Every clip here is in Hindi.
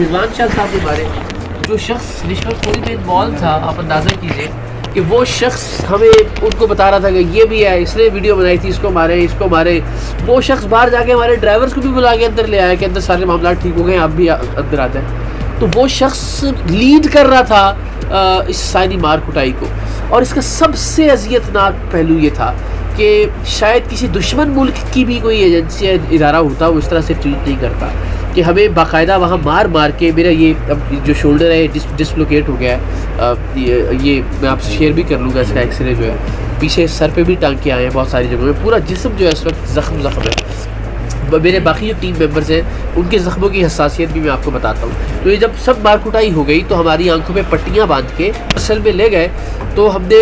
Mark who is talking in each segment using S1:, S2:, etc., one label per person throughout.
S1: रिजवान शाह साहब ने मारे। जो शख्स रिश्वतखोरी में इन्वॉल्व था, आप अंदाज़ा कीजिए कि वो शख्स हमें उनको बता रहा था कि ये भी है, इसने वीडियो बनाई थी, इसको मारे, इसको मारे। वो शख्स बाहर जाके हमारे ड्राइवर्स को भी बुला के अंदर ले आया कि अंदर सारे मामला ठीक हो गए, आप भी अंदर आ जाए। तो वो शख्स लीड कर रहा था इस सारी मार कुटाई को। और इसका सबसे अजियतनाक पहलू ये था कि शायद किसी दुश्मन मुल्क की भी कोई एजेंसी या इदारा होता वो इस तरह से ट्रीट नहीं करता कि हमें बाकायदा वहाँ मार मार के, मेरा ये अब जो शोल्डर है डिसलोकेट हो गया है, ये मैं आपसे शेयर भी कर लूँगा इसका एक्सरे जो है, पीछे सर पे भी टांके आए हैं बहुत सारी जगहों में, पूरा जिस्म जो है इस वक्त ज़ख्म है। मेरे बाकी जो टीम मेंबर्स हैं उनके ज़ख्मों की हसासियत भी मैं आपको बताता हूँ। तो ये जब सब मार कुटाई हो गई तो हमारी आंखों पे पट्टियाँ बांध के असल में ले गए, तो हमने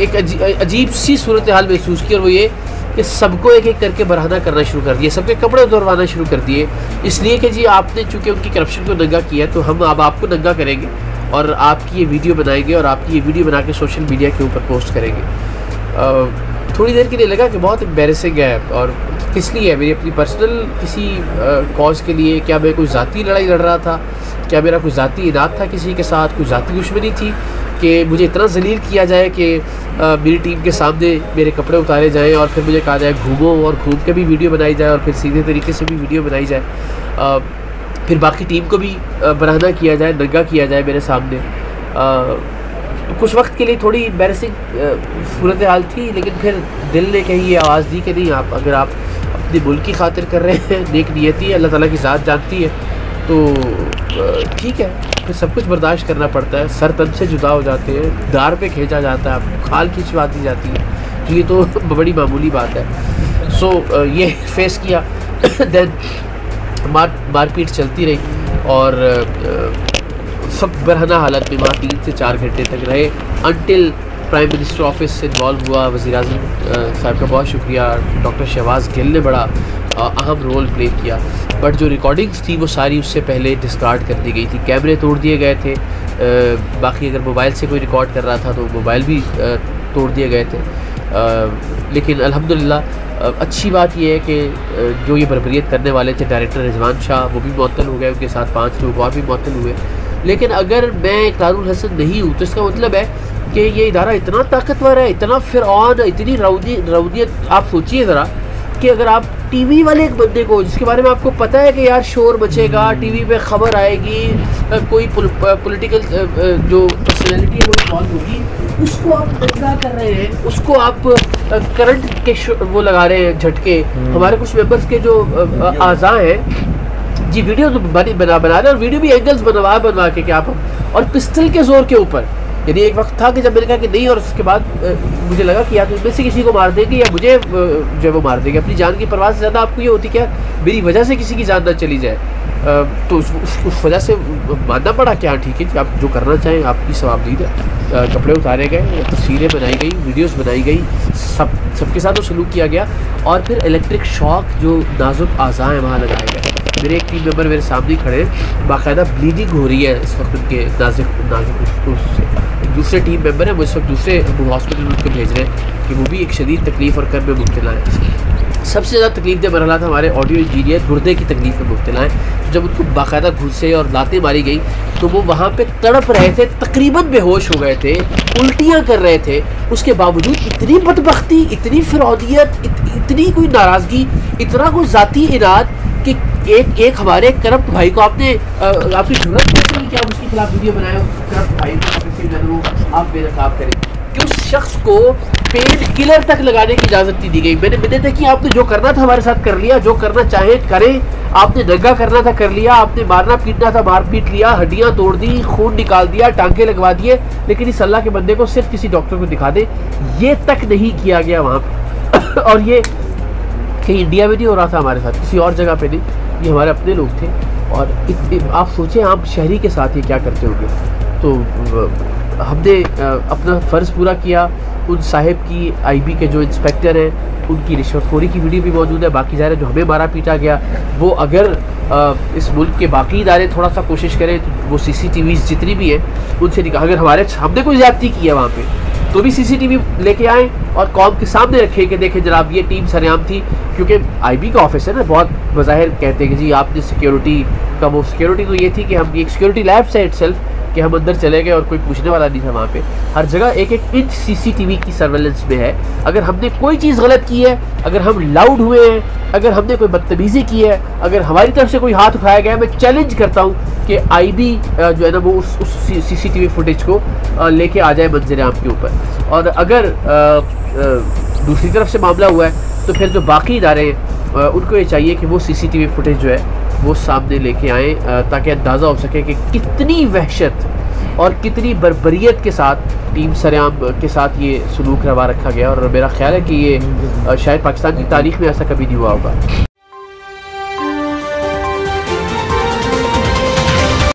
S1: एक अजीब सी सूरत हाल महसूस की, और वो ये कि सबको एक एक करके बरहना करना शुरू कर दिया, सबके कपड़े उतरवाना शुरू कर दिए, इसलिए कि जी आपने चूँकि उनकी करप्शन को नंगा किया तो हम अब आपको नंगा करेंगे और आपकी ये वीडियो बनाएंगे और आपकी ये वीडियो बना के सोशल मीडिया के ऊपर पोस्ट करेंगे। थोड़ी देर के लिए लगा कि बहुत एम्बैरेसिंग है, और किस लिए है, मेरी अपनी पर्सनल किसी कॉज के लिए, क्या मैं कोई ज़ाती लड़ाई लड़ रहा था, क्या मेरा कोई ज़ाती इनाद था किसी के साथ, कोई ज़ाती दुश्मनी थी कि मुझे इतना जलील किया जाए कि मेरी टीम के सामने मेरे कपड़े उतारे जाएं और फिर मुझे कहा जाए घूमो, और घूम के भी वीडियो बनाई जाए और फिर सीधे तरीके से भी वीडियो बनाई जाए, फिर बाकी टीम को भी बरहना किया जाए, नंगा किया जाए मेरे सामने। कुछ वक्त के लिए थोड़ी एम्बैरेसिंग सूरत हाल थी, लेकिन फिर दिल ने कहीं ये आवाज़ दी कि नहीं, आप अगर आप अपने मुल्क की खातिर कर रहे हैं, नेक नियति अल्लाह ताला की ज़ात जानती है, तो ठीक है, फिर सब कुछ बर्दाश्त करना पड़ता है। सर तन से जुदा हो जाते हैं, दार पे खींचा जाता है, आपको खाल खिंचवा दी जाती है, तो ये तो बड़ी मामूली बात है। सो ये फेस किया। देन मारपीट चलती रही और सब बरहना हालत में वहाँ 3 से 4 घंटे तक रहे, अनटिल प्राइम मिनिस्टर ऑफिस से इन्वॉल्व हुआ। वज़ीर आज़म साहब का बहुत शुक्रिया, डॉक्टर शहबाज गिल ने बड़ा अहम रोल प्ले किया, बट जो रिकॉर्डिंग्स थी वो सारी उससे पहले डिस्कार्ड कर दी गई थी, कैमरे तोड़ दिए गए थे। बाकी अगर मोबाइल से कोई रिकॉर्ड कर रहा था तो मोबाइल भी तोड़ दिए गए थे। लेकिन अल्हम्दुलिल्लाह अच्छी बात यह है कि जो ये बर्बरियत करने वाले थे डायरेक्टर रिजवान शाह, वो भी मुअत्तल हो गए, उनके साथ 5 लोग और भी मुअत्तल हुए। लेकिन अगर मैं इक़रारुल हसन नहीं हूँ तो इसका मतलब है कि ये इदारा इतना ताकतवर है, इतना फिरऔन, इतनी रऊनियत। आप सोचिए ज़रा कि अगर आप टीवी वाले एक बंदे को, जिसके बारे में आपको पता है कि यार शोर मचेगा, टीवी पे खबर आएगी, कोई पॉलिटिकल जो पर्सनैलिटी है वो इन्वॉल्व होगी, उसको आप नंगा कर रहे हैं, उसको आप करंट के वो लगा रहे हैं झटके। हमारे कुछ मेंबर्स के जो आज़ा हैं जी, वीडियो तो बना रहे हैं, और वीडियो भी एंगल्स बनवा के क्या, और पिस्टल के जोर के ऊपर। यानी एक वक्त था कि जब मैंने कहा कि नहीं, और उसके बाद मुझे लगा कि या तो इनमें से किसी को मार देंगे या मुझे जो है वो मार देंगे। अपनी जान की परवाह से ज़्यादा आपको ये होती क्या, मेरी वजह से किसी की जान ना चली जाए, तो उस वजह से मानना पड़ा कि हाँ ठीक है जी, आप जो करना चाहें आपकी सवाबदीद है। कपड़े उतारे गए, तस्वीरें बनाई गई, वीडियोस बनाई गई, सबके साथ वो सलूक किया गया, और फिर इलेक्ट्रिक शॉक जो नाजुक आज़ा हैं वहाँ लगाए गए। मेरे एक टीम मेंबर मेरे सामने खड़े, बाकायदा ब्लीडिंग हो रही है इस वक्त उनके नाजुक उससे। दूसरे टीम मेंबर हैं, वो इस वक्त दूसरे हॉस्पिटल उनको भेज रहे हैं कि वो भी एक शदीद तकलीफ़ और कर्ब में मुब्तला है। सबसे ज़्यादा तकलीफ दे मरहला था हमारे ऑडियो इंजीनियर, गुर्दे की तकलीफ़ में मुब्तला है। तो जब उनको बाकायदा घुसे और लातें मारी गई तो वो वहाँ पे तड़प रहे थे, तकरीबन बेहोश हो गए थे, उल्टियाँ कर रहे थे। उसके बावजूद इतनी बदबख्ती, इतनी फिरौदियत, इतनी कोई नाराज़गी, इतना कोई ज़ाती इनाद कि एक हमारे करप्ट भाई को आपने आपकी जरूरत कैसे नहीं कि आप उसके खिलाफ वीडियो बनाए, करप्ट भाई को आप बेनकाब करें कि उस शख्स को पेन किलर तक लगाने की इजाज़त नहीं दी गई। मैंने देखा कि आपने जो करना था हमारे साथ कर लिया, जो करना चाहे करें, आपने नंगा करना था कर लिया, आपने मारना पीटना था मार पीट लिया, हड्डियाँ तोड़ दी, खून निकाल दिया, टांके लगवा दिए, लेकिन इस अल्लाह के बंदे को सिर्फ किसी डॉक्टर को दिखा दे, ये तक नहीं किया गया वहाँ पर। और ये कहीं इंडिया में नहीं हो रहा था हमारे साथ, किसी और जगह पे नहीं, ये हमारे अपने लोग थे। और आप सोचें आप शहरी के साथ ये क्या करते होंगे। तो हमने अपना फ़र्ज़ पूरा किया। उन साहिब की आईबी के जो इंस्पेक्टर हैं उनकी रिश्वतखोरी की वीडियो भी मौजूद है। बाकी ज़ाहिर जो हमें मारा पीटा गया, वो अगर इस मुल्क के बाकी इदारे थोड़ा सा कोशिश करें तो वो CCTVs जितनी भी हैं उनसे निकाल, अगर हमने कोई ज़्यादती की है वहाँ पे तो भी CCTV लेके आएँ और कौम के सामने रखें कि देखें जनाब ये टीम सरेआम थी। क्योंकि आईबी का ऑफिस है ना, बहुत बज़ाहिर कहते हैं कि जी आपने सिक्योरिटी उनका वो सिक्योरिटी तो ये थी कि हम एक सिक्योरिटी लैब से इटसेल्फ कि हम अंदर चले गए और कोई पूछने वाला नहीं था वहाँ पे। हर जगह एक एक इंच सीसीटीवी की सर्वेलेंस में है। अगर हमने कोई चीज़ गलत की है, अगर हम लाउड हुए हैं, अगर हमने कोई बदतमीज़ी की है, अगर हमारी तरफ से कोई हाथ उठाया गया है, मैं चैलेंज करता हूँ कि आईबी जो है ना वो उस सीसीटीवी फुटेज को लेके आ जाए मंजर आम के ऊपर। और अगर दूसरी तरफ से मामला हुआ है तो फिर जो बाकी इदारे हैं उनको ये चाहिए कि वो सीसीटीवी फुटेज जो है वो सामने लेके आएँ ताकि अंदाज़ा हो सके कि कितनी वहशत और कितनी बर्बरियत के साथ टीम सरेआम के साथ ये सलूक रवा रखा गया। और मेरा ख्याल है कि ये शायद पाकिस्तान की तारीख़ में ऐसा कभी नहीं हुआ होगा।